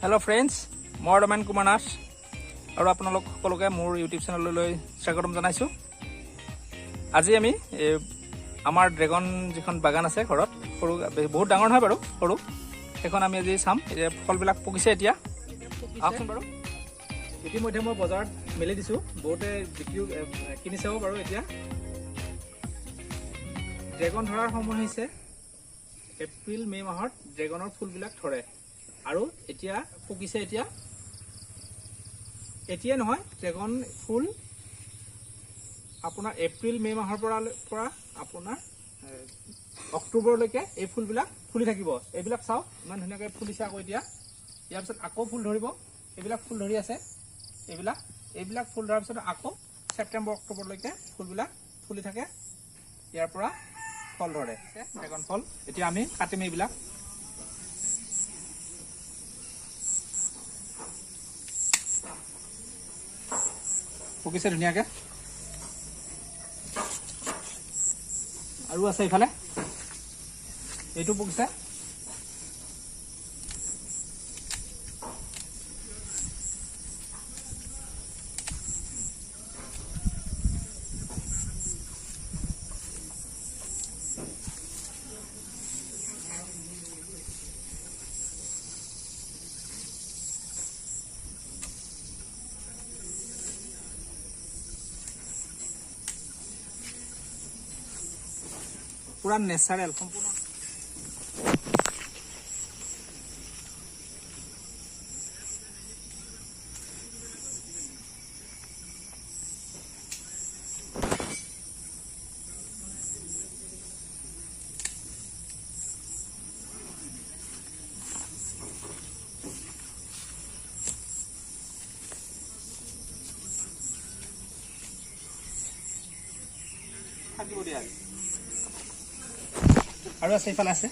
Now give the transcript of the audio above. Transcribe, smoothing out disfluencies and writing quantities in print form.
Hello friends मैं रमेन कुमार नाथ और आपलोक सकलोके मोर YouTube चेनेलলৈ स्वागतम জানাইছো। আজি আমি আমাৰ ড্ৰেগন যিখন বাগান আছে ঘৰত সৰু বহুত ডাঙৰ নহয় বাৰু সৰু এখন আমি আজি চাম। এই ফলবিলাক পকিছে এতিয়া আহকচোন বাৰু। ইতিমধ্যে মই বজাৰত মেলি দিছো, বহুতে বিক্ৰী কিনিছেও বাৰু। এতিয়া ড্ৰেগন ধৰাৰ সময় হৈছে এপ্ৰিল মে মাহত ড্ৰেগনৰ ফুলবিলাক ধৰে আৰু এতিয়া পকিছে। এতিয়া নহয়, ড্ৰেগন ফুল আপোনাৰ এপ্ৰিল মে মাহৰ পৰা আপোনাৰ অক্টোবৰলৈকে এই ফুলবিলাক ফুলি থাকিব। এইবিলাক চাওক ইমান ধুনীয়াকৈ ফুলিছে। আকৌ এতিয়া ইয়াৰ পিছত আকৌ ফুল ধৰিব। এইবিলাক ফুল ধৰি আছে, এইবিলাক ফুল ধৰাৰ পিছত আকৌ ছেপ্টেম্বৰ অক্টোবৰলৈকে ফুলবিলাক ফুলি থাকে। ইয়াৰ পৰা ফল ধৰে ড্ৰেগন ফল। এতিয়া আমি কাটিম এইবিলাক। পকিছে ধুনীয়াকে আৰু আছে ইফালে এইটো পকিছে। পুৰা ন্যাচাৰাল সম্পূৰ্ণ। থাকিব দিয়া আৰু আছে ইফালে আছে।